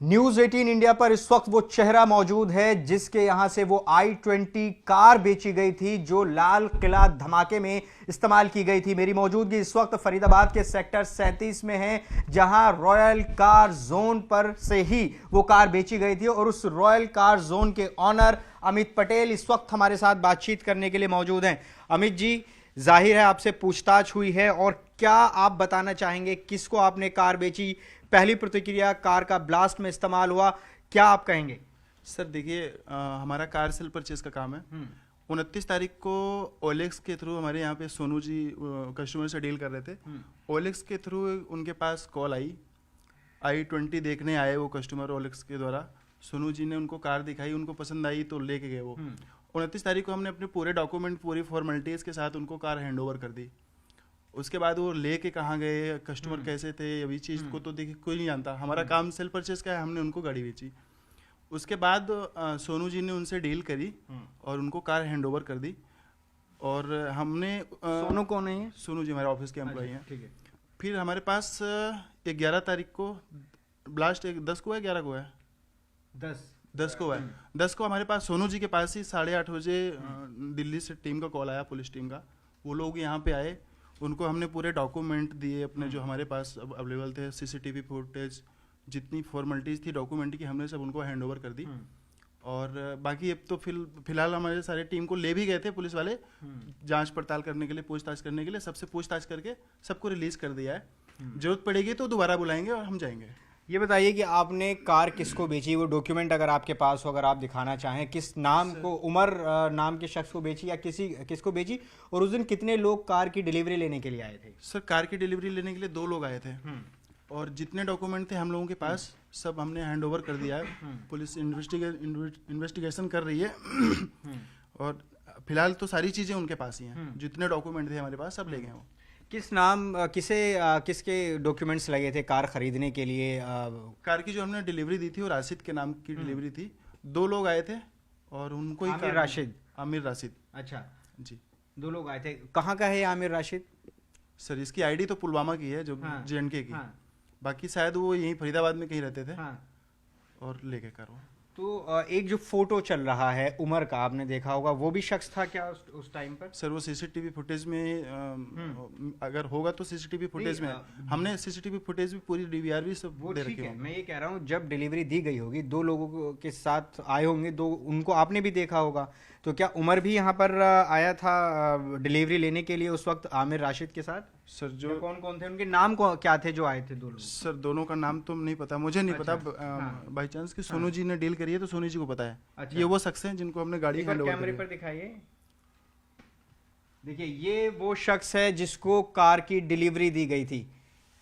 News 18 India पर इस वक्त वो चेहरा मौजूद है जिसके यहां से वो i20 कार बेची गई थी जो लाल किला धमाके में इस्तेमाल की गई थी। मेरी मौजूदगी इस वक्त फरीदाबाद के सेक्टर 37 में है, जहां रॉयल कार जोन पर से ही वो कार बेची गई थी और उस रॉयल कार जोन के ऑनर अमित पटेल इस वक्त हमारे साथ बातचीत करने के लिए मौजूद हैं। अमित जी, जाहिर है आपसे पूछताछ हुई है और क्या आप बताना चाहेंगे किसको आपने कार बेची? पहली प्रतिक्रिया कार का ब्लास्ट में इस्तेमाल हुआ, क्या आप कहेंगे? सर देखिए, हमारा कार सेल परचेज का काम है। 29 तारीख को ओएलएक्स के थ्रू हमारे यहाँ पे सोनू जी कस्टमर से डील कर रहे थे। ओएलएक्स के थ्रू उनके पास कॉल आई, i20 देखने आए वो कस्टमर ओएलएक्स के द्वारा। सोनू जी ने उनको कार दिखाई, उनको पसंद आई तो लेके गए वो। 29 तारीख को हमने अपने पूरे डॉक्यूमेंट, पूरी फॉर्मेलिटीज़ के साथ उनको कार हैंड ओवर कर दी। उसके बाद वो लेके कहाँ गए, कस्टमर कैसे थे, अभी चीज़ को तो देखिए कोई नहीं जानता। हमारा काम सेल परचेज का है, हमने उनको गाड़ी बेची। उसके बाद सोनू जी ने उनसे डील करी और उनको कार हैंड ओवर कर दी। और हमने सोनू कौन है? सोनू जी हमारे ऑफिस के एम्प्लॉई हैं। ठीक है। फिर हमारे पास 11 तारीख को ब्लास्ट 10 को है, 11 को है, 10 को है। 10 को हमारे पास सोनू जी के पास ही 8:30 बजे दिल्ली से टीम का कॉल आया, पुलिस टीम का। वो लोग यहाँ पे आए, उनको हमने पूरे डॉक्यूमेंट दिए अपने जो हमारे पास अवेलेबल थे, सीसीटीवी फुटेज, जितनी फॉर्मेलिटीज़ थी डॉक्यूमेंट की, हमने सब उनको हैंड ओवर कर दी। और बाकी अब तो फिलहाल हमारे सारे टीम को ले भी गए थे पुलिस वाले जांच पड़ताल करने के लिए, पूछताछ करने के लिए। सबसे पूछताछ करके सबको रिलीज कर दिया है। जरूरत पड़ेगी तो दोबारा बुलाएंगे और हम जाएंगे। ये बताइए कि आपने कार किसको बेची? वो डॉक्यूमेंट अगर आपके पास हो, अगर आप दिखाना चाहें, किस नाम को, उमर नाम के शख्स को बेची या किसको बेची? और उस दिन कितने लोग कार की डिलीवरी लेने के लिए आए थे? सर कार की डिलीवरी लेने के लिए 2 लोग आए थे और जितने डॉक्यूमेंट थे हम लोगों के पास सब हमने हैंड ओवर कर दिया है। पुलिस इन्वेस्टिगेशन कर रही है और फिलहाल तो सारी चीज़ें उनके पास ही हैं। जितने डॉक्यूमेंट थे हमारे पास सब ले गए वो। किस नाम किसके डॉक्यूमेंट्स लगे थे कार खरीदने के लिए? कार की जो हमने डिलीवरी दी थी वो राशिद के नाम की डिलीवरी थी। 2 लोग आए थे और उनको ही आमिर राशिद। अच्छा जी, 2 लोग आए थे। कहाँ का है ये आमिर राशिद? सर इसकी आईडी तो पुलवामा की है, जो जेएनके की। बाकी शायद वो यहीं फरीदाबाद में कहीं रहते थे और लेके कार वो। तो एक जो फोटो चल रहा है उमर का, आपने देखा होगा, वो भी शख्स था क्या उस टाइम पर? सर वो सीसीटीवी फुटेज में अगर होगा तो सीसीटीवी फुटेज में हमने सीसीटीवी फुटेज भी पूरी डीवीआर भी सब वो दे ठीक रखी है। है। मैं ये कह रहा हूँ जब डिलीवरी दी गई होगी, 2 लोगों के साथ आए होंगे, 2 उनको आपने भी देखा होगा, तो क्या उमर भी यहाँ पर आया था डिलीवरी लेने के लिए उस वक्त आमिर राशिद के साथ? सर जो कौन कौन थे, उनके नाम क्या थे जो आए थे 2 लोग? सर दोनों का नाम तो नहीं पता, मुझे नहीं पता। बाई चांस कि सोनू जी ने डील करी है तो सोनू जी को पता है। अच्छा। ये वो शख्स हैं जिनको हमने गाड़ी हैंड ओवर कैमरे करी। पर दिखाइए। देखिए ये वो शख्स है जिसको कार की डिलीवरी दी गई थी।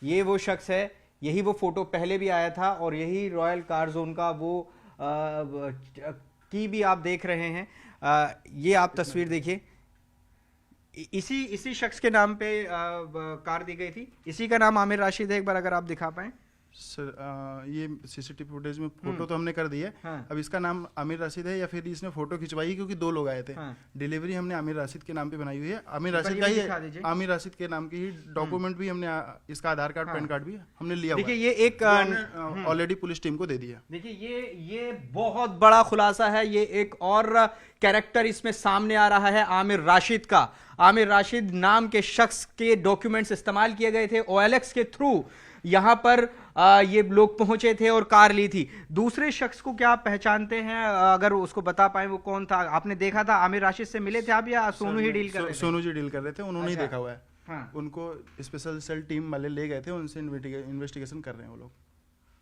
ये वो शख्स है, यही वो फोटो पहले भी आया था और यही रॉयल कार जोन का वो की भी आप देख रहे हैं। ये आप तस्वीर देखिए, इसी शख्स के नाम पे कार दी गई थी। इसी का नाम आमिर राशिद है। एक बार अगर आप दिखा पाए। सर ये सीसीटीवी फुटेज में फोटो तो हमने कर दी है। अब इसका नाम आमिर राशिद है या फिर इसने फोटो खिंचवाई, क्योंकि 2 लोग आए थे। डिलीवरी हमने आमिर राशिद के नाम पे बनाई हुई है। आमिर राशिद का ही, आमिर राशिद के नाम की ही डॉक्यूमेंट भी हमने, इसका आधार कार्ड, पैन कार्ड भी हमने लिया। देखिए ये एक ऑलरेडी पुलिस टीम को दे दिया। देखिए ये बहुत बड़ा खुलासा है। ये एक और कैरेक्टर इसमें सामने आ रहा है आमिर राशिद का। आमिर राशिद नाम के शख्स के डॉक्यूमेंट्स इस्तेमाल किए गए थे। ओएलएक्स के थ्रू यहां पर ये लोग पहुंचे थे और कार ली थी। दूसरे शख्स को क्या आप पहचानते हैं? अगर उसको बता पाए वो कौन था? आपने देखा था? आमिर राशिद से मिले थे आप या सोनू ही डील कर रहे थे? सोनू जी डील कर रहे थे, उन्होंने ही देखा हुआ है। हाँ। उनको स्पेशल सेल टीम वाले ले गए थे, उनसे इन्वेस्टिगेशन कर रहे हैं वो लोग।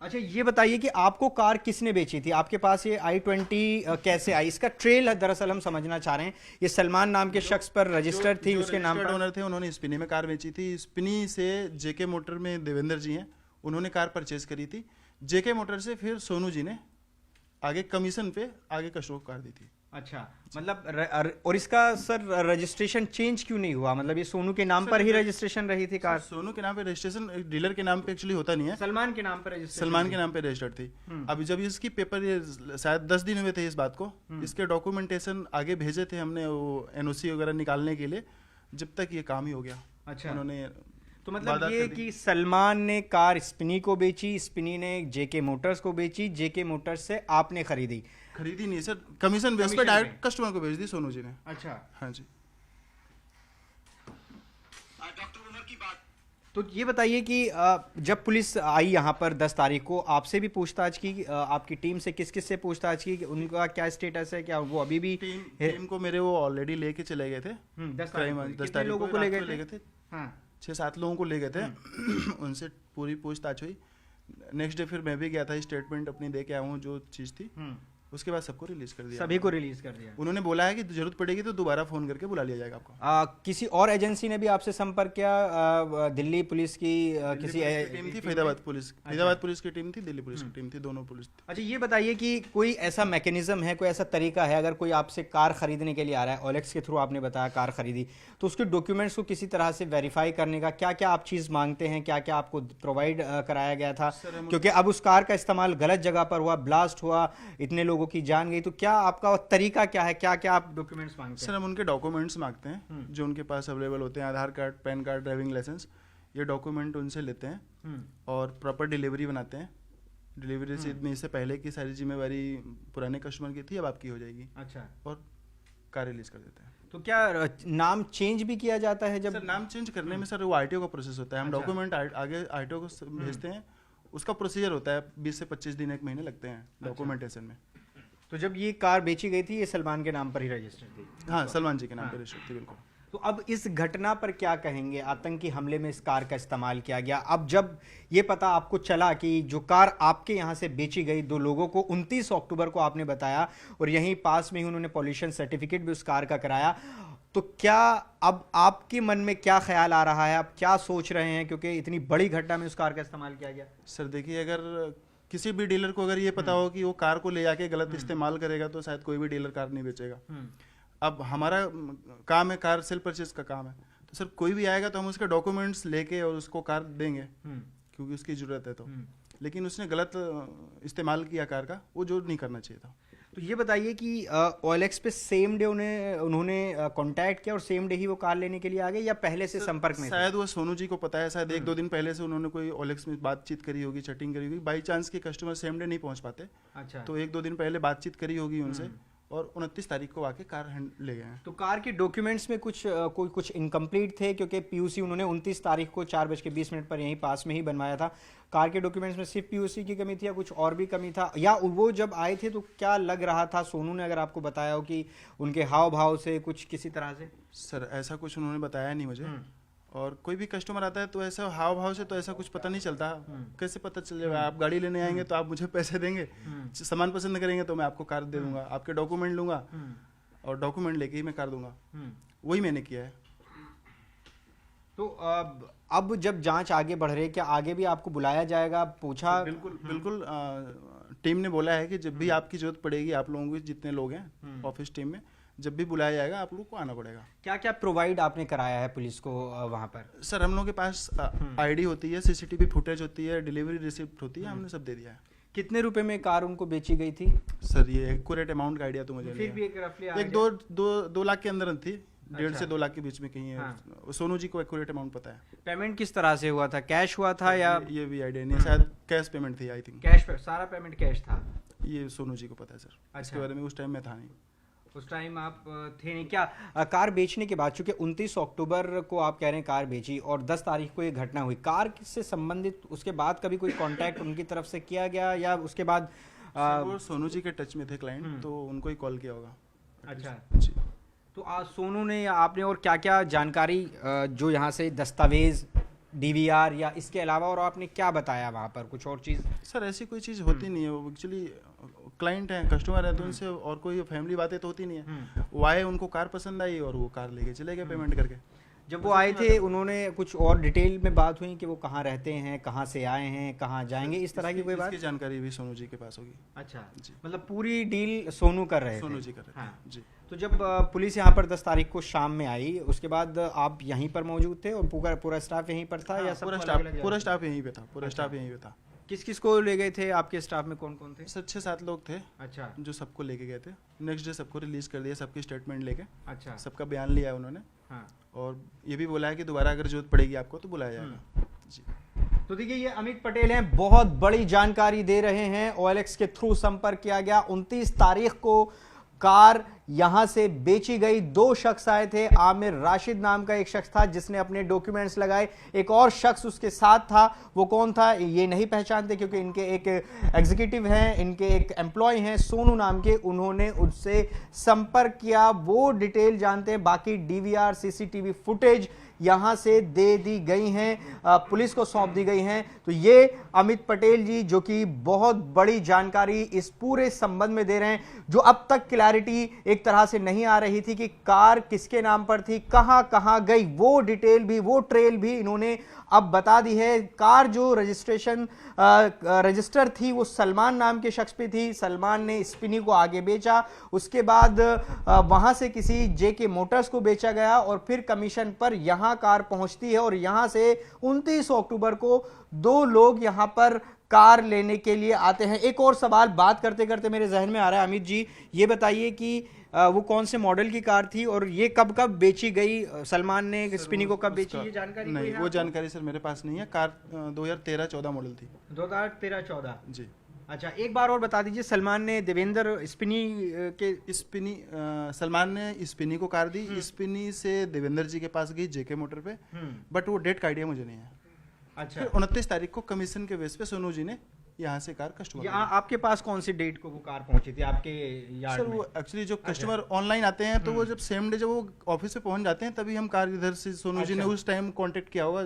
अच्छा ये बताइए कि आपको कार किसने बेची थी? आपके पास ये i20 कैसे आई? इसका ट्रेल दरअसल हम समझना चाह रहे हैं। ये सलमान नाम के शख्स पर रजिस्टर्ड थी, उसके नाम पर ओनर थे, उन्होंने स्पिनी में कार बेची थी। स्पिनी से जेके मोटर में देवेंद्र जी हैं, उन्होंने कार परचेज करी थी। जेके मोटर से फिर सोनू जी ने आगे कमीशन पे आगे कस्टमर को कार दी थी। अच्छा, मतलब और इसका सर रजिस्ट्रेशन चेंज क्यों नहीं हुआ? मतलब ये सोनू के नाम पर ही रजिस्ट्रेशन रही थी कार? सोनू के नाम पे रजिस्ट्रेशन डीलर के नाम पे एक्चुअली होता नहीं है, सलमान के नाम पर रजिस्ट्रेशन। सलमान के नाम पे रजिस्टर्ड थी। अभी जब इसकी पेपर, ये शायद 10 दिन हुए थे इस बात को, इसके डॉक्यूमेंटेशन आगे भेजे थे हमने वो एनओसी वगैरह निकालने के लिए, जब तक ये काम ही हो गया। अच्छा, उन्होंने तो मतलब वारदात ये कर दी। कि सलमान ने कार स्पिनी को बेची, स्पिनी ने जेके मोटर्स को बेची, जेके मोटर्स से आपने खरीदी। खरीदी नहीं सर, कमीशन बेस पे कमीशन डायरेक्ट पे। कस्टमर को भेज दी सोनू जी ने। अच्छा, हाँ जी। तो ये बताइए कि जब पुलिस आई यहाँ पर 10 तारीख को, आपसे भी पूछताछ की, आपकी टीम से किस किस से पूछताछ की, कि उनका क्या स्टेटस है, क्या वो अभी भी टीम को मेरे वो ऑलरेडी लेके चले गए थे 10 क्राइम तारीख को 10 कितने तारीख लोगों को को ले रात गए को ले थे? गए थे। हाँ, 6-7 लोगों को ले गए थे। उनसे पूरी पूछताछ हुई। नेक्स्ट डे फिर मैं भी गया था, स्टेटमेंट अपनी दे के आया हूँ जो चीज़ थी। उसके बाद सबको रिलीज कर दिया। सभी को रिलीज कर दिया। उन्होंने बोला है कि जरूरत पड़ेगी तो दोबारा फोन करके बुला लिया जाएगा आपको। किसी और एजेंसी ने भी आपसे संपर्क किया, दिल्ली पुलिस की किसी टीम थी, फरीदाबाद पुलिस की टीम थी, दिल्ली पुलिस की टीम थी, दोनों पुलिस थी। अच्छा, ये बताइए कि कोई ऐसा मैकेनिज्म है, कोई ऐसा तरीका है, अगर कोई आपसे कार खरीदने के लिए आ रहा है, ओलेक्स के थ्रू आपने बताया कार खरीदी, तो उसके डॉक्यूमेंट्स को किसी तरह से वेरीफाई करने का क्या क्या आप चीज़ मांगते हैं, क्या क्या आपको प्रोवाइड कराया गया था? क्योंकि अब उस कार का इस्तेमाल गलत जगह पर हुआ, ब्लास्ट हुआ, इतने लोगों की जान गई, तो क्या आपका तरीका क्या है, क्या क्या आप डॉक्यूमेंट्स मांगते हैं? सर हम उनके डॉक्यूमेंट्स मांगते हैं जो उनके पास अवेलेबल होते हैं, Aadhaar card, PAN card, driving licence, ये डॉक्यूमेंट उनसे लेते हैं और प्रॉपर डिलीवरी बनाते हैं। डिलीवरी से इससे पहले की सारी जिम्मेवारी पुराने कस्टमर की थी, अब आपकी हो जाएगी। अच्छा, और कार रिलीज कर देते हैं। तो क्या नाम चेंज भी किया जाता है जब? सर नाम चेंज करने में सर वो आरटीओ का प्रोसेस होता है। हम अच्छा। डॉक्यूमेंट आगे आरटीओ को भेजते हैं, उसका प्रोसीजर होता है, 20 से 25 दिन 1 महीने लगते हैं डॉक्यूमेंटेशन में। तो जब ये कार बेची गई थी, ये सलमान के नाम पर ही रजिस्टर्ड थी? हाँ, सलमान जी के नाम पर रजिस्टर्ड थी, बिल्कुल। तो अब इस घटना पर क्या कहेंगे? आतंकी हमले में इस कार का इस्तेमाल किया गया। अब जब ये पता आपको चला कि जो कार आपके यहाँ से बेची गई, 2 लोगों को 29 अक्टूबर को आपने बताया, और यहीं पास में ही उन्होंने पॉल्यूशन सर्टिफिकेट भी उस कार का कराया, तो क्या अब आपके मन में क्या ख्याल आ रहा है, आप क्या सोच रहे हैं, क्योंकि इतनी बड़ी घटना में उस कार का इस्तेमाल किया गया? सर देखिए, अगर किसी भी डीलर को अगर ये पता हो कि वो कार को ले जाके गलत इस्तेमाल करेगा तो शायद कोई भी डीलर कार नहीं बेचेगा। अब हमारा काम है, कार सेल परचेज का काम है, तो सर कोई भी आएगा तो हम उसके डॉक्यूमेंट्स लेके और उसको कार देंगे क्योंकि उसकी ज़रूरत है। तो लेकिन उसने गलत इस्तेमाल किया कार का, वो जो नहीं करना चाहिए था। तो ये बताइए कि ओएलएक्स पे सेम डे उन्होंने कांटेक्ट किया और सेम डे ही वो कार लेने के लिए आ गए, या पहले से संपर्क में थे? शायद वो सोनू जी को पता है, शायद 1-2 दिन पहले से उन्होंने कोई ओलेक्स में बातचीत करी होगी, चैटिंग करी होगी। बाई चांस के कस्टमर सेम डे नहीं पहुंच पाते, अच्छा, तो 1-2 दिन पहले बातचीत करी होगी उनसे, और 29 तारीख को आके कार ले गए हैं। तो कार के डॉक्यूमेंट्स में कुछ इनकम्प्लीट थे, क्योंकि पीयूसी उन्होंने 29 तारीख को 4:20 पर यहीं पास में ही बनवाया था। कार के डॉक्यूमेंट्स में सिर्फ पीयूसी की कमी थी या कुछ और भी कमी था? या वो जब आए थे तो क्या लग रहा था, सोनू ने अगर आपको बताया हो कि उनके हाव भाव से कुछ किसी तरह से? सर ऐसा कुछ उन्होंने बताया नहीं मुझे, और कोई भी कस्टमर आता है तो ऐसा हाव भाव से तो ऐसा कुछ पता नहीं चलता। कैसे पता चलेगा? आप गाड़ी लेने आएंगे तो आप मुझे पैसे देंगे, सामान पसंद करेंगे तो मैं आपको कार दे दूंगा, आपके डॉक्यूमेंट लूंगा और डॉक्यूमेंट लेके ही मैं कार दूंगा। वही मैंने किया है। तो अब जब जांच आगे बढ़ रही है, क्या आगे भी आपको बुलाया जाएगा? पूछा? बिल्कुल बिल्कुल। टीम ने बोला है कि जब भी आपकी जरूरत पड़ेगी, आप लोगों को जितने लोग हैं ऑफिस टीम में, जब भी बुलाया जाएगा आप लोग को आना पड़ेगा। क्या क्या प्रोवाइड आपने कराया है पुलिस को वहाँ पर? सर हम लोग के पास आईडी होती है, सीसीटीवी फुटेज होती है, डिलीवरी रिसिप्ट होती है, हमने सब दे दिया है। कितने रुपए में कार उनको बेची गई थी? सर ये एक्यूरेट अमाउंट का आइडिया तो मुझे फिर भी एक रफली नहीं है। 2 लाख के अंदर थी, 1.5 से 2 लाख के बीच में कहीं है। सोनू जी को एक्यूरेट अमाउंट पता है। पेमेंट किस तरह से हुआ था? कैश हुआ था या? ये भी आइडिया नहीं है, शायद कैश पेमेंट थी, आई थिंक। कैश पे सारा पेमेंट कैश था? ये सोनू जी को पता है सर, इसके बारे में उस टाइम में था नहीं। उस टाइम आप थे नहीं। क्या कार बेचने के बाद, चूंकि 29 अक्टूबर को आप कह रहे हैं कार बेची और 10 तारीख को ये घटना हुई, कार से संबंधित उसके बाद कभी कोई कांटेक्ट उनकी तरफ से किया गया, या उसके बाद वो सोनू जी के टच में थे क्लाइंट, तो उनको ही कॉल किया होगा। अच्छा जी। तो आज सोनू ने या आपने और क्या क्या जानकारी जो यहाँ से दस्तावेज, डीवीआर या इसके अलावा और आपने क्या बताया वहाँ पर? कुछ और चीज़? सर ऐसी कोई चीज़ होती नहीं है, वो एक्चुअली क्लाइंट हैं, कस्टमर है, तो उनसे और कोई फैमिली बातें तो होती नहीं है। वो आए, उनको कार पसंद आई और वो कार लेके चले गए पेमेंट करके। जब वो आए थे उन्होंने कुछ और डिटेल में बात हुई कि वो कहाँ रहते हैं, कहाँ से आए हैं, कहाँ जाएंगे, इस तरह की कोई बात? इसकी जानकारी भी सोनू जी के पास होगी। अच्छा जी। मतलब पूरी डील सोनू कर रहे थे? सोनू जी कर रहे थे। हाँ। जी। तो जब पुलिस यहाँ पर 10 तारीख को शाम में आई, उसके बाद आप यहीं पर मौजूद थे और पूरा स्टाफ यहीं पर था? या सब पूरा स्टाफ यहीं पे था, पूरा स्टाफ यहीं पे था। किस किस को ले गए थे? आपके स्टाफ में कौन कौन थे? सर 6-7 लोग थे। अच्छा जो सबको लेके गए थे। नेक्स्ट डे सबको रिलीज कर दिया, सबकी स्टेटमेंट लेके, अच्छा सबका बयान लिया है उन्होंने। हाँ। और ये भी बोला है कि दोबारा अगर जरूरत पड़ेगी आपको तो बुलाया जाएगा जी। तो देखिए ये अमित पटेल हैं, बहुत बड़ी जानकारी दे रहे हैं। OLX के थ्रू संपर्क किया गया, 29 तारीख को कार यहां से बेची गई। 2 शख्स आए थे, आमिर राशिद नाम का एक शख्स था जिसने अपने डॉक्यूमेंट्स लगाए, एक और शख्स उसके साथ था। वो कौन था ये नहीं पहचानते क्योंकि इनके एक एग्जीक्यूटिव हैं, इनके एक एम्प्लॉय हैं सोनू नाम के, उन्होंने उससे संपर्क किया, वो डिटेल जानते हैं। बाकी DVR CCTV फुटेज यहां से दे दी गई हैं, पुलिस को सौंप दी गई हैं। तो ये अमित पटेल जी जो कि बहुत बड़ी जानकारी इस पूरे संबंध में दे रहे हैं, जो अब तक क्लैरिटी एक तरह से नहीं आ रही थी कि कार किसके नाम पर थी, कहां कहां गई, वो डिटेल भी, वो ट्रेल भी इन्होंने अब बता दी है। कार जो रजिस्टर थी वो सलमान नाम के शख्स पे थी, सलमान ने स्पिनी को आगे बेचा, उसके बाद वहां से किसी JK मोटर्स को बेचा गया और फिर कमीशन पर यहां कार पहुंचती है। और यहां से 29 अक्टूबर को 2 लोग यहां पर कार लेने के लिए आते हैं। एक और सवाल बात करते करते मेरे जहन में आ रहा है, अमित जी ये बताइए कि वो कौन से मॉडल की कार थी और ये कब कब बेची गई, सलमान ने स्पिनी को कब बेची, ये जानकारी नहीं, वो जानकारी सर मेरे पास नहीं है। कार 2013-14 मॉडल थी। 2013-14 जी। अच्छा, एक बार और बता दीजिए, सलमान ने देवेंद्र स्पिनी के स्पिनी सलमान ने स्पिनी को कार दी, स्पिनी से देवेंद्र जी के पास गई JK मोटर पे, बट वो डेट का आइडिया मुझे नहीं है। अच्छा, फिर 29 तारीख को कमीशन के बेस पे सोनू जी ने यहाँ से कार कस्टमर आपके पास कौन सी डेट को वो कार पहुंची थी आपके यार्ड सर में? वो एक्चुअली जो कस्टमर ऑनलाइन आते हैं तो वो जब सेम डे जब वो ऑफिस पे पहुंच जाते हैं तभी हम कार इधर से सोनू जी ने उस टाइम कांटेक्ट किया होगा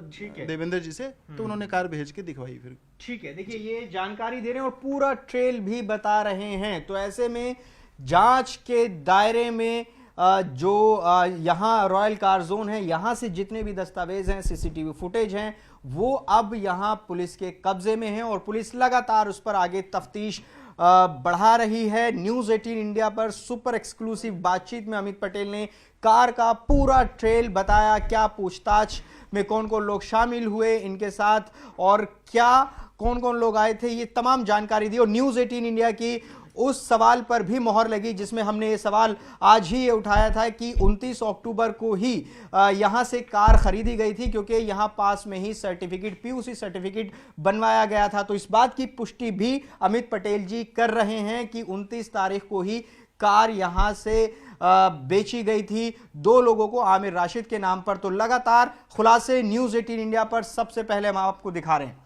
देवेंद्र जी से, तो उन्होंने कार भेज के दिखवाई फिर। ठीक है, देखिए ये जानकारी दे रहे हैं और पूरा ट्रेल भी बता रहे हैं। तो ऐसे में जांच के दायरे में जो यहाँ रॉयल कार जोन है, यहां से जितने भी दस्तावेज हैं, CCTV फुटेज हैं, वो अब यहां पुलिस के कब्जे में हैं और पुलिस लगातार उस पर आगे तफ्तीश बढ़ा रही है। न्यूज़ 18 इंडिया पर सुपर एक्सक्लूसिव बातचीत में अमित पटेल ने कार का पूरा ट्रेल बताया, क्या पूछताछ में कौन कौन लोग शामिल हुए इनके साथ और क्या कौन कौन लोग आए थे, ये तमाम जानकारी दी। और न्यूज़ 18 इंडिया की उस सवाल पर भी मोहर लगी जिसमें हमने ये सवाल आज ही ये उठाया था कि 29 अक्टूबर को ही यहां से कार खरीदी गई थी क्योंकि यहां पास में ही सर्टिफिकेट, PUC सर्टिफिकेट बनवाया गया था। तो इस बात की पुष्टि भी अमित पटेल जी कर रहे हैं कि 29 तारीख को ही कार यहां से बेची गई थी 2 लोगों को, आमिर राशिद के नाम पर। तो लगातार खुलासे न्यूज़ 18 इंडिया पर सबसे पहले हम आपको दिखा रहे हैं।